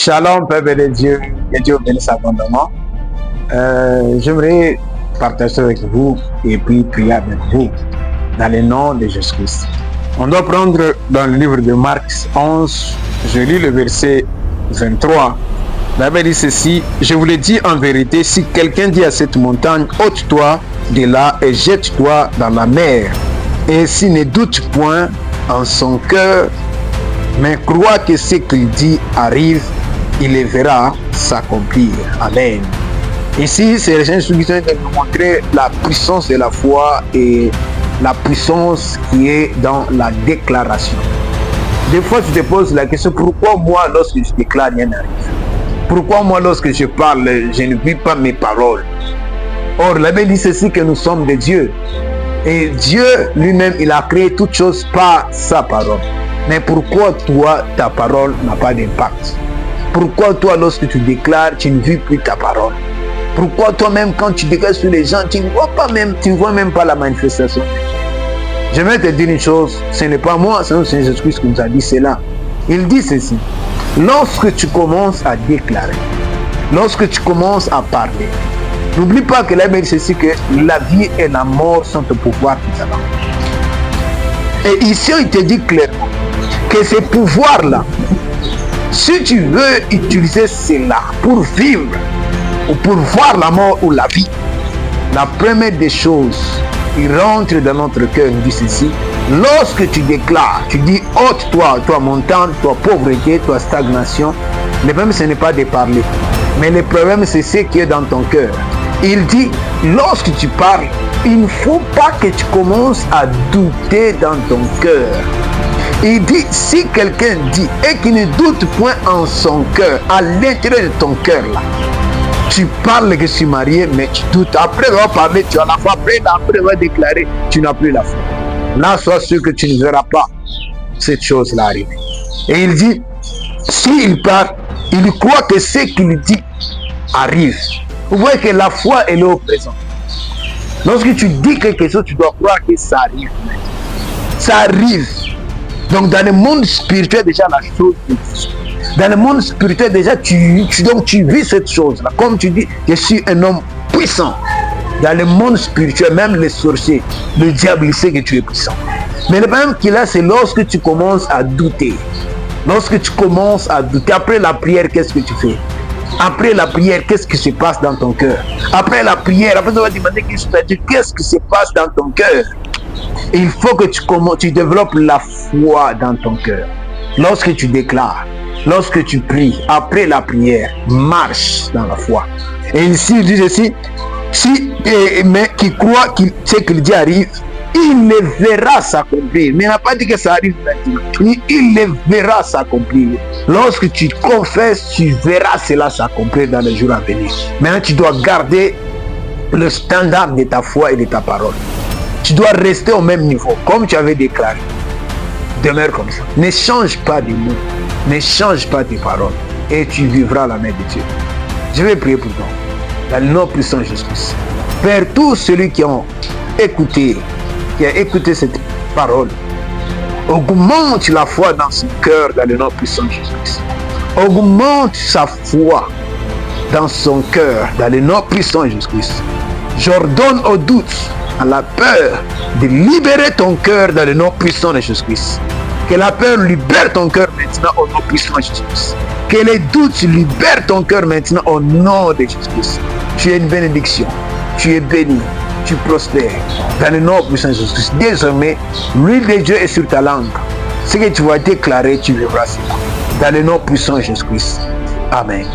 Shalom, peuple de Dieu, que Dieu bénisse abondamment. J'aimerais partager avec vous et puis prier avec vous dans le nom de Jésus-Christ. On doit prendre dans le livre de Marc 11, je lis le verset 23. La Bible dit ceci: je vous le dis en vérité, si quelqu'un dit à cette montagne, ôte-toi de là et jette-toi dans la mer, et s'il ne doute point en son cœur, mais croit que ce qu'il dit arrive, il le verra s'accomplir. Amen. Ici, c'est les gens qui sont de nous montrer la puissance de la foi et la puissance qui est dans la déclaration. Des fois, tu te poses la question: pourquoi moi, lorsque je déclare, rien n'arrive? Pourquoi moi, lorsque je parle, je ne vis pas mes paroles? Or, la Bible dit ceci, que nous sommes de Dieu. Et Dieu lui-même, il a créé toutes choses par sa parole. Mais pourquoi toi, ta parole n'a pas d'impact? Pourquoi toi, lorsque tu déclares, tu ne vis plus ta parole? Pourquoi toi-même, quand tu déclares sur les gens, tu ne vois même pas la manifestation? Je vais te dire une chose, ce n'est pas moi, c'est Jésus-Christ qui nous a dit cela. Il dit ceci: lorsque tu commences à déclarer, lorsque tu commences à parler, n'oublie pas que la Bible dit ceci, que la vie et la mort sont au pouvoir de ta langue. Et ici, il te dit clairement que ce pouvoir-là, si tu veux utiliser cela pour vivre ou pour voir la mort ou la vie, la première des choses, il rentre dans notre cœur, il dit ceci: lorsque tu déclares, tu dis ôte-toi, toi montagne, toi pauvreté, toi stagnation. Le problème, ce n'est pas de parler, mais le problème, c'est ce qui est dans ton cœur. Il dit, lorsque tu parles, il ne faut pas que tu commences à douter dans ton cœur. Il dit, si quelqu'un dit et qu'il ne doute point en son cœur, à l'intérieur de ton cœur là, tu parles que tu es marié, mais tu doutes. Après avoir parlé, tu as la foi. Après avoir déclaré, tu n'as plus la foi. Là, sois sûr que tu ne verras pas cette chose-là arriver. Et il dit, s'il parle, il croit que ce qu'il dit arrive. Vous voyez que la foi, elle est au présent. Lorsque tu dis quelque chose, tu dois croire que ça arrive. Ça arrive. Donc dans le monde spirituel, déjà, la chose existe. Dans le monde spirituel, déjà, tu vis cette chose-là. Comme tu dis, je suis un homme puissant. Dans le monde spirituel, même les sorciers, le diable, il sait que tu es puissant. Mais le problème qu'il a, c'est lorsque tu commences à douter. Lorsque tu commences à douter, après la prière, qu'est-ce que tu fais? Après la prière, qu'est-ce qui se passe dans ton cœur? Après la prière, après avoir demandé qu'est-ce qui se passe dans ton cœur? Il faut que tu développes la foi dans ton cœur. Lorsque tu déclares, lorsque tu pries, après la prière, marche dans la foi. Et ici, il dit ceci: mais qui croit que ce qu'il dit arrive, il le verra s'accomplir. Mais il n'a pas dit que ça arrive maintenant. Il le verra s'accomplir. Lorsque tu confesses, tu verras cela s'accomplir dans les jours à venir. Maintenant, tu dois garder le standard de ta foi et de ta parole. Tu dois rester au même niveau, comme tu avais déclaré. Demeure comme ça. Ne change pas de mots. Ne change pas tes paroles. Et tu vivras la main de Dieu. Je vais prier pour toi. Dans le nom puissant de Jésus-Christ. Père, tous ceux qui ont écouté, cette parole, augmente la foi dans son cœur dans le nom puissant de Jésus-Christ. Augmente sa foi dans son cœur dans le nom puissant de Jésus-Christ. J'ordonne au doute, à la peur, de libérer ton cœur dans le nom puissant de Jésus-Christ. Que la peur libère ton cœur maintenant au nom puissant de Jésus-Christ. Que les doutes libèrent ton cœur maintenant au nom de Jésus-Christ. Tu es une bénédiction. Tu es béni. Tu prospères. Dans le nom puissant de Jésus-Christ. Désormais, l'huile de Dieu est sur ta langue. Ce que tu vas déclarer, tu vivras cela. Dans le nom puissant de Jésus-Christ. Amen.